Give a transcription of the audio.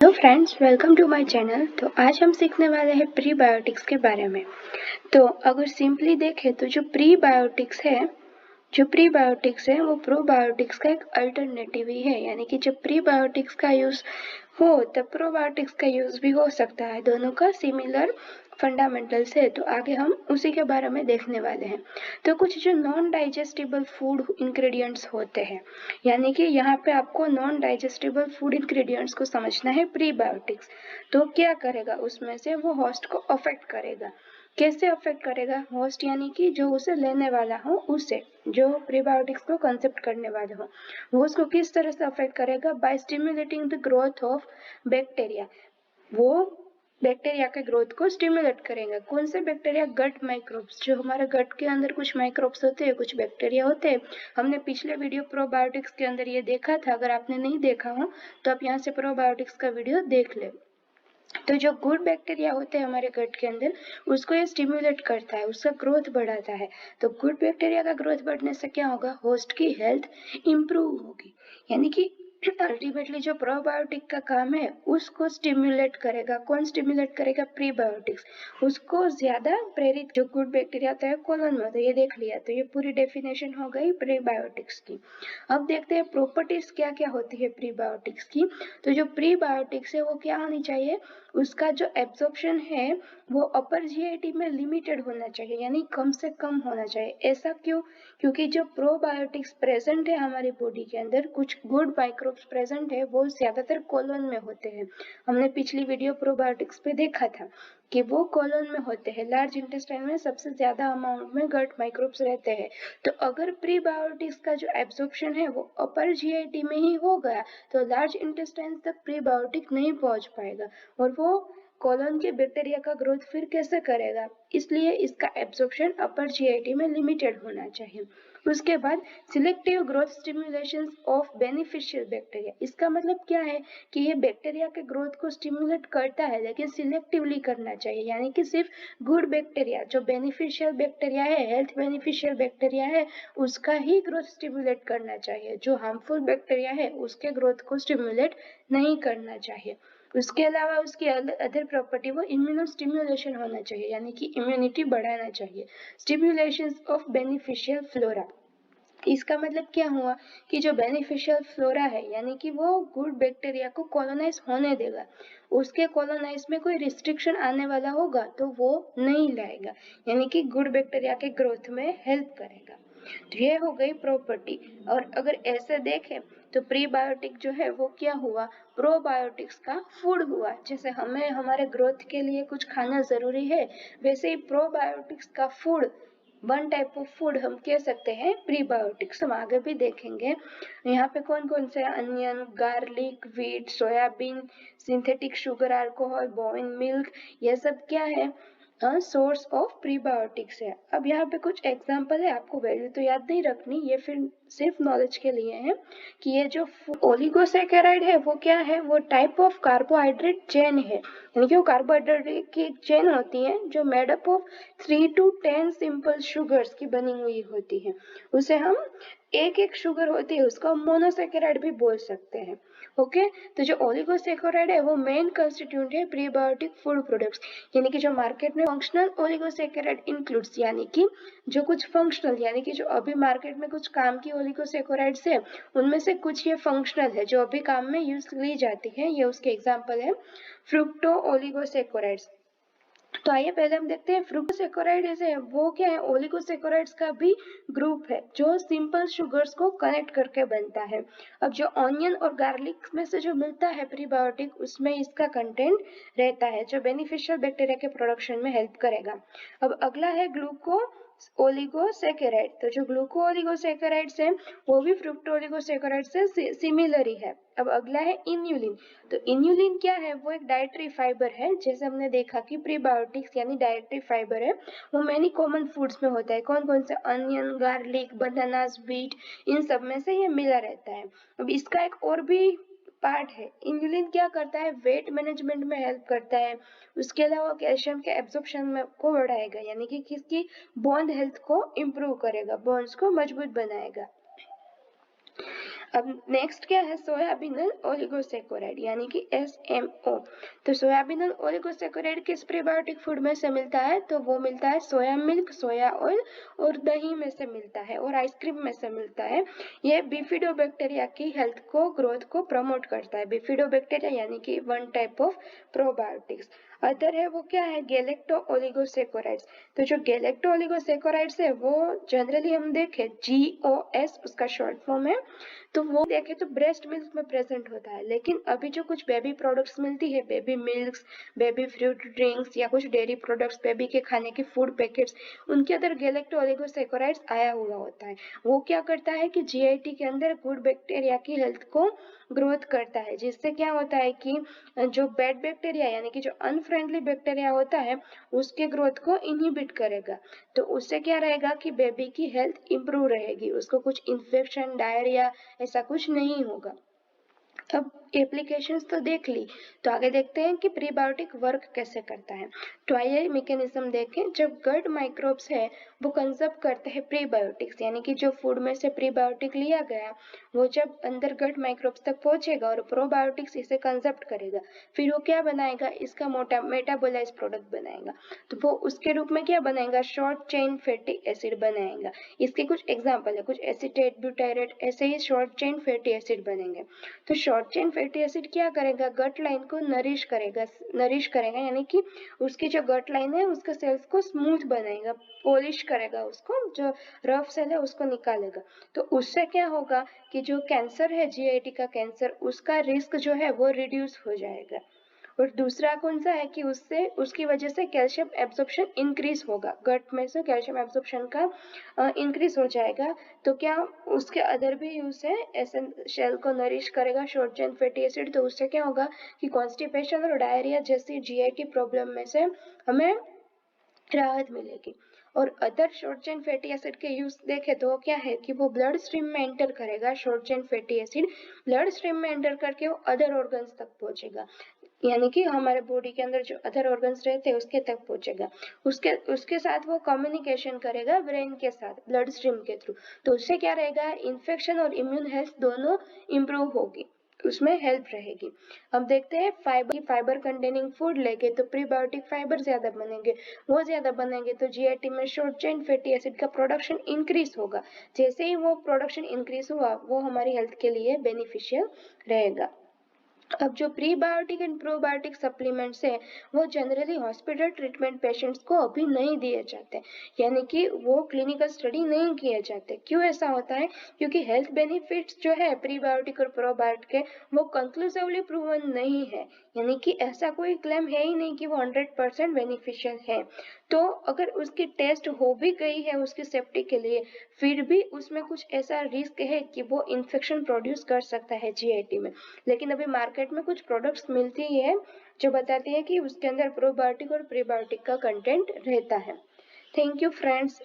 Hello friends, welcome to my channel. तो आज हम सीखने वाले हैं प्रीबायोटिक्स के बारे में। तो अगर सिंपली देखें तो जो प्रीबायोटिक्स है वो प्रोबायोटिक्स का एक अल्टरनेटिव ही है। यानी कि जब प्रीबायोटिक्स का यूज हो तब प्रोबायोटिक्स का यूज भी हो सकता है। दोनों का सिमिलर फंडामेंटल्स है। तो आगे हम उसी के बारे में देखने वाले हैं। तो कुछ जो नॉन डाइजेस्टिबल फूड इंग्रेडिएंट्स होते हैं, यानी कि यहाँ पे आपको नॉन डाइजेस्टिबल फूड इंग्रेडिएंट्स को समझना है प्रीबायोटिक्स। तो क्या करेगा, उसमें से वो होस्ट को अफेक्ट करेगा। कैसे अफेक्ट करेगा? होस्ट यानी कि जो उसे लेने वाला हो, उसे जो प्रीबायोटिक्स को कंसेप्ट करने वाले हो, वो उसको किस तरह से अफेक्ट करेगा? By stimulating the growth of bacteria. वो बैक्टीरिया के ग्रोथ को स्टिमुलेट करेंगे। कौन से बैक्टीरिया? गट माइक्रोब्स। जो हमारे गट के अंदर कुछ माइक्रोब्स होते हैं, कुछ बैक्टीरिया होते हैं। हमने पिछले वीडियो प्रोबायोटिक्स के अंदर ये देखा था। अगर आपने नहीं देखा हो तो आप यहाँ से प्रोबायोटिक्स का वीडियो देख ले। तो जो गुड बैक्टीरिया होते हैं हमारे गट के अंदर, उसको ये स्टिमुलेट करता है, उसका ग्रोथ बढ़ाता है। तो गुड बैक्टीरिया का ग्रोथ बढ़ने से क्या होगा? होस्ट की हेल्थ इंप्रूव होगी। यानी कि अल्टीमेटली जो प्रोबायोटिक का काम है उसको स्टिमुलेट करेगा। कौन स्टिमुलेट करेगा? प्रीबायोटिक्स। उसको ज्यादा प्रेरित जो गुड बैक्टीरिया होता है कोलन में। तो ये देख लिया, तो ये पूरी डेफिनेशन हो गई प्रीबायोटिक्स की। अब देखते हैं प्रॉपर्टीज क्या क्या होती है प्रीबायोटिक्स की। तो जो प्रीबायोटिक्स है वो क्या होनी चाहिए? उसका जो एब्जॉर्प्शन है वो अपर जीआईटी में लिमिटेड होना चाहिए, यानी कम से कम होना चाहिए। ऐसा क्यों? क्योंकि जो प्रोबायोटिक्स प्रेजेंट है हमारी बॉडी के अंदर, कुछ गुड माइक्रोब्स प्रेजेंट है, वो ज्यादातर कोलन में होते हैं। हमने पिछली वीडियो प्रोबायोटिक्स पे देखा था कि वो कोलन में होते हैं। लार्ज इंटेस्टाइन में सबसे ज्यादा अमाउंट में गट माइक्रोब्स रहते हैं। तो अगर प्रीबायोटिक्स का जो एब्जॉर्प्शन है वो अपर जीआईटी में ही हो गया तो लार्ज इंटेस्टाइन तक प्रीबायोटिक नहीं पहुंच पाएगा, और वो कोलन के बैक्टीरिया का ग्रोथ फिर कैसे करेगा? इसलिए इसका एब्जॉर्प्शन अपर जीआईटी में लिमिटेड होना चाहिए। उसके बाद selective growth stimulation of beneficial bacteria. इसका मतलब क्या है कि ये बैक्टीरिया के ग्रोथ को स्टिमुलेट करता है, लेकिन सिलेक्टिवली करना चाहिए। यानी कि सिर्फ गुड बैक्टीरिया, जो बेनिफिशियल बैक्टीरिया है, हेल्थ बेनिफिशियल बैक्टीरिया है, उसका ही ग्रोथ स्टिमुलेट करना चाहिए। जो हार्मफुल बैक्टीरिया है उसके ग्रोथ को स्टिमुलेट नहीं करना चाहिए। उसके अलावा उसकी अदर प्रॉपर्टी वो इम्यूनो स्टिमुलेशन होना चाहिए, यानी कि इम्यूनिटी बढ़ाना चाहिए। Stimulation of beneficial flora. इसका मतलब क्या हुआ कि जो बेनिफिशियल फ्लोरा है, यानी कि वो गुड बैक्टीरिया को कॉलोनाइज होने देगा। उसके कॉलोनाइज में कोई रिस्ट्रिक्शन आने वाला होगा तो वो नहीं लाएगा, यानी कि गुड बैक्टीरिया के ग्रोथ में हेल्प करेगा। तो ये हो गई प्रॉपर्टी। और अगर ऐसे देखें तो प्रीबायोटिक जो है वो क्या हुआ? प्रोबायोटिक्स का फूड हुआ। जैसे हमें हमारे ग्रोथ के लिए कुछ खाना जरूरी है, वैसे ही प्रोबायोटिक्स का food, one type of food हम कह सकते हैं प्रीबायोटिक्स। हम आगे भी देखेंगे। यहाँ पे कौन कौन से? Onion, garlic, wheat, soybean, synthetic sugar, alcohol, bovine milk, ये सब क्या है? सोर्स ऑफ प्रीबायोटिक्स है। अब यहाँ पे कुछ एग्जांपल है, आपको वैल्यू तो याद नहीं रखनी, ये फिर सिर्फ नॉलेज के लिए है कि ये जो ओलिगोसैकेराइड है वो क्या है? वो टाइप ऑफ कार्बोहाइड्रेट चेन है। यानी कि वो कार्बोहाइड्रेट की एक चेन होती है जो made up of 3 to 10 simple sugars की बनी हुई होती है। उसे हम एक एक शुगर होती है उसको हम मोनोसैकेराइड भी बोल सकते हैं। ओके, तो जो ओलिगोसैकेराइड है वो मेन कंस्टिट्यूएंट है प्रीबायोटिक फूड प्रोडक्ट्स। यानी कि जो मार्केट में फंक्शनल ओलिगोसैकेराइड इंक्लूड्स, यानी कि जो कुछ फंक्शनल, यानी कि जो अभी मार्केट में कुछ काम की ओलिगोसैकेराइड्स है, उनमें से कुछ ये फंक्शनल है जो अभी काम में यूज ली जाती है। ये उसके एग्जांपल है फ्रुक्टो ओलिगोसैकेराइड्स। तो आइए पहले हम देखते हैं फ्रुक्टोसैकेराइड है वो क्या है? ओलिगोसैकेराइड्स का भी ग्रुप है जो सिंपल शुगर्स को कनेक्ट करके बनता है। अब जो ऑनियन और गार्लिक में से जो मिलता है प्रीबायोटिक, उसमें इसका कंटेंट रहता है जो बेनिफिशियल बैक्टीरिया के प्रोडक्शन में हेल्प करेगा। अब अगला है ग्लूको ओलिगोसैकेराइड। तो जो ग्लूको ओलिगोसैकेराइड्स है वो भी फ्रुक्टो ओलिगोसैकेराइड से सिमिलर ही है। अब अगला है इन्यूलिन। तो इन्यूलिन क्या है? वो एक डाइटरी फाइबर है। जैसे हमने देखा कि प्रीबायोटिक्स यानी डाइटरी फाइबर है, वो मैनी कॉमन फूड्स में होता है। कौन कौन से? अनियन, गार्लिक, बनानास, बीट, इन सब में से ये मिला रहता है। अब इसका एक और भी पार्ट है। इन्यूलिन क्या करता है? वेट मैनेजमेंट में हेल्प करता है। उसके अलावा कैल्शियम के एब्जॉर्प्शन में को बढ़ाएगा, यानी कि किसकी? बॉन्ड हेल्थ को इम्प्रूव करेगा, बोन्स को मजबूत बनाएगा। अब नेक्स्ट क्या है, सोयाबीनल ओलिगोसेकोराइड यानी कि SMO। तो सोयाबीनल ओलिगोसेकोराइड किस प्रीबायोटिक फूड में से मिलता है, तो वो मिलता है सोया मिल्क, सोया ऑयल और दही में से मिलता है और आइसक्रीम में से मिलता है। ये बिफिडोबैक्टीरिया की हेल्थ को, ग्रोथ को प्रमोट करता है। बिफिडोबैक्टीरिया यानी कि one type of probiotics. Other है वो क्या है, गैलेक्टो ओलिगोसेकोराइड्स। तो जो गैलेक्टो ओलिगोसेकोराइड्स है वो जनरली हम देखें GOS उसका शॉर्ट फॉर्म है, तो वो देखें तो ब्रेस्ट मिल्क में प्रेजेंट होता है। लेकिन अभी जो कुछ बेबी प्रोडक्ट्स मिलती है, baby milks, baby fruit drinks या कुछ डेयरी प्रोडक्ट्स, बेबी के खाने के फूड पैकेट्स, उनके अंदर गैलेक्टो ओलिगोसेकोराइड्स आया हुआ होता है। वो क्या करता है कि GIT के अंदर गुड बैक्टीरिया की हेल्थ को ग्रोथ करता है, जिससे क्या होता है कि जो बैड बैक्टीरिया यानी कि जो अनफ्रेंडली बैक्टीरिया होता है उसके ग्रोथ को इनहिबिट करेगा। तो उससे क्या रहेगा कि बेबी की हेल्थ इंप्रूव रहेगी, उसको कुछ इन्फेक्शन, डायरिया ऐसा कुछ नहीं होगा। अब एप्लीकेशंस तो देख ली, तो आगे देखते हैं कि प्रीबायोटिक वर्क कैसे करता है। तो आइए मैकेनिज्म देखें। जब गट माइक्रोब्स है वो कंजर्व करते हैं प्रीबायोटिक्स, यानी कि जो फूड में से प्रीबायोटिक लिया गया वो जब अंदर गट माइक्रोब्स तक पहुंचेगा और प्रोबायोटिक्स इसे कंजर्व करेगा, फिर वो क्या बनाएगा, इसका मेटाबोलाइज प्रोडक्ट बनाएगा। तो वो उसके रूप में क्या बनाएगा, शॉर्ट चेन फैटी एसिड बनाएगा। इसके कुछ एग्जाम्पल है, कुछ एसीटेट, ब्यूटाइरेट, ऐसे ही शॉर्ट चेन फैटी एसिड बनेंगे। तो शॉर्ट चेन फैटी एसिड क्या करेगा, गट लाइन को नरिश करेगा यानी कि उसकी जो गट लाइन है उसके सेल्स को स्मूथ बनाएगा, पॉलिश करेगा, उसको जो रफ सेल है उसको निकालेगा। तो उससे क्या होगा कि जो कैंसर है, GIT का कैंसर, उसका रिस्क जो है वो रिड्यूस हो जाएगा। और दूसरा कौन सा है कि उससे, उसकी वजह से कैल्शियम एब्जॉर्प्शन इंक्रीज होगा, गट में से कैल्शियम एब्जॉर्प्शन का इंक्रीज हो जाएगा। तो क्या उसके अदर भी यूज है, ऐसे शेल को नरिश करेगा शॉर्ट चेन फैटी एसिड, तो उससे क्या होगा कि कॉन्स्टिपेशन और डायरिया जैसी GIT प्रॉब्लम में से हमें राहत मिलेगी। और other short chain fatty acid के यूज देखें तो क्या है कि वो ब्लड स्ट्रीम में एंटर करेगा, short chain fatty acid blood stream में एंटर करके वो अदर ऑर्गन्स तक पहुंचेगा, यानी कि हमारे बॉडी के अंदर जो अदर ऑर्गन्स रहते हैं उसके तक पहुंचेगा। उसके साथ वो कम्युनिकेशन करेगा ब्रेन के साथ ब्लड स्ट्रीम के थ्रू। तो उससे क्या रहेगा, इन्फेक्शन और इम्यून हेल्थ दोनों इंप्रूव होगी, उसमें हेल्प रहेगी। अब देखते हैं फाइबर कंटेनिंग फूड लेके तो प्रीबायोटिक फाइबर ज्यादा बनेंगे, वो ज्यादा बनेंगे तो GIT में शॉर्ट चेन फैटी एसिड का प्रोडक्शन इंक्रीज होगा। जैसे ही वो प्रोडक्शन इंक्रीज हुआ वो हमारी हेल्थ के लिए बेनिफिशियल रहेगा। अब जो प्रीबायोटिक एंड प्रोबायोटिक सप्लीमेंट्स है वो जनरली हॉस्पिटल ट्रीटमेंट पेशेंट्स को अभी नहीं दिए जाते, यानी कि वो क्लिनिकल स्टडी नहीं किए जाते। क्यों ऐसा होता है, क्योंकि हेल्थ बेनिफिट्स जो है प्रीबायोटिक और प्रोबायोटिक के वो कंक्लूसिवली प्रूवन नहीं है, यानी कि ऐसा कोई क्लेम है ही नहीं कि वो 100% बेनिफिशियल है। तो अगर उसकी टेस्ट हो भी गई है उसकी सेफ्टी के लिए, फिर भी उसमें कुछ ऐसा रिस्क है कि वो इन्फेक्शन प्रोड्यूस कर सकता है GIT में। लेकिन अभी मार्केट में कुछ प्रोडक्ट्स मिलती है जो बताती है कि उसके अंदर प्रोबायोटिक और प्रीबायोटिक का कंटेंट रहता है। Thank you friends.